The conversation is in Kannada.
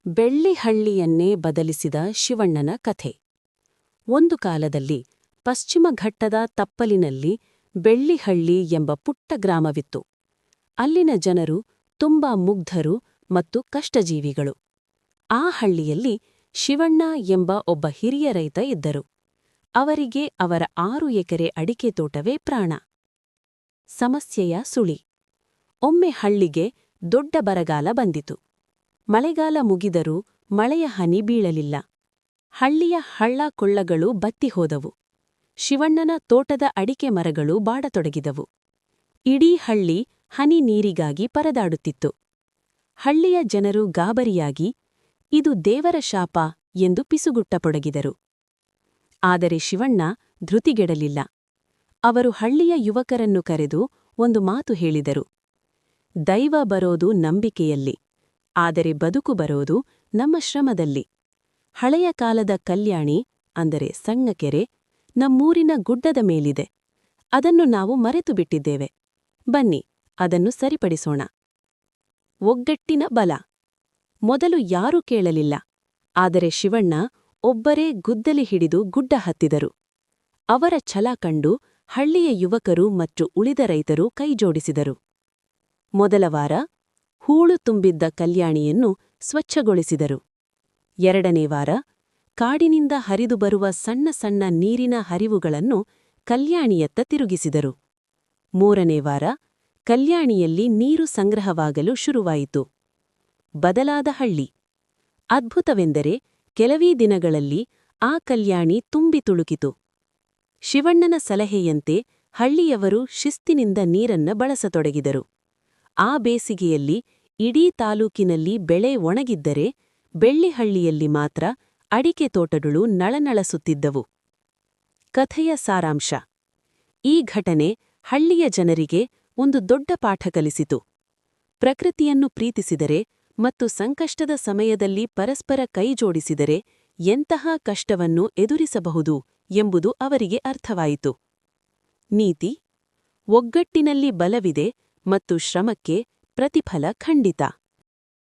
ಬೆಳ್ಳಿಹಳ್ಳಿಯನ್ನೇ ಬದಲಿಸಿದ ಶಿವಣ್ಣನ ಕಥೆ. ಒಂದು ಕಾಲದಲ್ಲಿ ಪಶ್ಚಿಮ ಘಟ್ಟದ ತಪ್ಪಲಿನಲ್ಲಿ ಬೆಳ್ಳಿಹಳ್ಳಿ ಎಂಬ ಪುಟ್ಟ ಗ್ರಾಮವಿತ್ತು. ಅಲ್ಲಿನ ಜನರು ತುಂಬಾ ಮುಗ್ಧರು ಮತ್ತು ಕಷ್ಟಜೀವಿಗಳು. ಆ ಹಳ್ಳಿಯಲ್ಲಿ ಶಿವಣ್ಣ ಎಂಬ ಒಬ್ಬ ಹಿರಿಯ ರೈತ ಇದ್ದರು. ಅವರಿಗೆ ಅವರ 6 ಎಕರೆ ಅಡಿಕೆ ತೋಟವೇ ಪ್ರಾಣ. ಸಮಸ್ಯೆಯ ಸುಳಿ. ಒಮ್ಮೆ ಹಳ್ಳಿಗೆ ದೊಡ್ಡ ಬರಗಾಲ ಬಂದಿತು. ಮಳೆಗಾಲ ಮುಗಿದರೂ ಮಳೆಯ ಹನಿ ಬೀಳಲಿಲ್ಲ. ಹಳ್ಳಿಯ ಹಳ್ಳ-ಕೊಳ್ಳಗಳು ಬತ್ತಿಹೋದವು. ಶಿವಣ್ಣನ ತೋಟದ ಅಡಿಕೆ ಮರಗಳು ಬಾಡತೊಡಗಿದವು. ಇಡೀ ಹಳ್ಳಿ ಹನಿ ನೀರಿಗಾಗಿ ಪರದಾಡುತ್ತಿತ್ತು. ಹಳ್ಳಿಯ ಜನರು ಗಾಬರಿಯಾಗಿ, ಇದು ದೇವರ ಶಾಪ ಎಂದು ಪಿಸುಗುಟ್ಟತೊಡಗಿದರು. ಆದರೆ ಶಿವಣ್ಣ ಧೃತಿಗೆಡಲಿಲ್ಲ. ಅವರು ಹಳ್ಳಿಯ ಯುವಕರನ್ನು ಕರೆದು ಒಂದು ಮಾತು ಹೇಳಿದರು. ದೈವ ಬರೋದು ನಂಬಿಕೆಯಲ್ಲಿ, ಆದರೆ ಬದುಕು ಬರೋದು ನಮ್ಮ ಶ್ರಮದಲ್ಲಿ. ಹಳೆಯ ಕಾಲದ ಕಲ್ಯಾಣಿ, ಅಂದರೆ ಸಣ್ಣ ಕೆರೆ, ನಮ್ಮೂರಿನ ಗುಡ್ಡದ ಮೇಲಿದೆ. ಅದನ್ನು ನಾವು ಮರೆತು ಬಿಟ್ಟಿದ್ದೇವೆ. ಬನ್ನಿ, ಅದನ್ನು ಸರಿಪಡಿಸೋಣ. ಒಗ್ಗಟ್ಟಿನ ಬಲ. ಮೊದಲು ಯಾರೂ ಕೇಳಲಿಲ್ಲ. ಆದರೆ ಶಿವಣ್ಣ ಒಬ್ಬರೇ ಗುದ್ದಲಿ ಹಿಡಿದು ಗುಡ್ಡ ಹತ್ತಿದರು. ಅವರ ಛಲ ಕಂಡು ಹಳ್ಳಿಯ ಯುವಕರು ಮತ್ತು ಉಳಿದ ರೈತರು ಕೈಜೋಡಿಸಿದರು. ಮೊದಲ ವಾರ ಹೂಳು ತುಂಬಿದ್ದ ಕಲ್ಯಾಣಿಯನ್ನು ಸ್ವಚ್ಛಗೊಳಿಸಿದರು. 2ನೇ ವಾರ ಕಾಡಿನಿಂದ ಹರಿದು ಬರುವ ಸಣ್ಣ ಸಣ್ಣ ನೀರಿನ ಹರಿವುಗಳನ್ನು ಕಲ್ಯಾಣಿಯತ್ತ ತಿರುಗಿಸಿದರು. 3ನೇ ವಾರ ಕಲ್ಯಾಣಿಯಲ್ಲಿ ನೀರು ಸಂಗ್ರಹವಾಗಲು ಶುರುವಾಯಿತು. ಬದಲಾದ ಹಳ್ಳಿ. ಅದ್ಭುತವೆಂದರೆ ಕೆಲವೇ ದಿನಗಳಲ್ಲಿ ಆ ಕಲ್ಯಾಣಿ ತುಂಬಿ ತುಳುಕಿತು. ಶಿವಣ್ಣನ ಸಲಹೆಯಂತೆ ಹಳ್ಳಿಯವರು ಶಿಸ್ತಿನಿಂದ ನೀರನ್ನ ಬಳಸತೊಡಗಿದರು. ಆ ಬೇಸಿಗೆಯಲ್ಲಿ ಇಡೀ ತಾಲೂಕಿನಲ್ಲಿ ಬೆಳೆ ಒಣಗಿದ್ದರೆ ಬೆಳ್ಳಿಹಳ್ಳಿಯಲ್ಲಿ ಮಾತ್ರ ಅಡಿಕೆ ತೋಟಗಳು ನಳನಳಿಸುತ್ತಿದ್ದವು. ಕಥೆಯ ಸಾರಾಂಶ. ಈ ಘಟನೆ ಹಳ್ಳಿಯ ಜನರಿಗೆ ಒಂದು ದೊಡ್ಡ ಪಾಠ ಕಲಿಸಿತು. ಪ್ರಕೃತಿಯನ್ನು ಪ್ರೀತಿಸಿದರೆ ಮತ್ತು ಸಂಕಷ್ಟದ ಸಮಯದಲ್ಲಿ ಪರಸ್ಪರ ಕೈಜೋಡಿಸಿದರೆ ಎಂತಹ ಕಷ್ಟವನ್ನು ಎದುರಿಸಬಹುದು ಎಂಬುದು ಅವರಿಗೆ ಅರ್ಥವಾಯಿತು. ನೀತಿ: ಒಗ್ಗಟ್ಟಿನಲ್ಲಿ ಬಲವಿದೆ ಮತ್ತು ಶ್ರಮಕ್ಕೆ ಪ್ರತಿಫಲ ಖಂಡಿತ.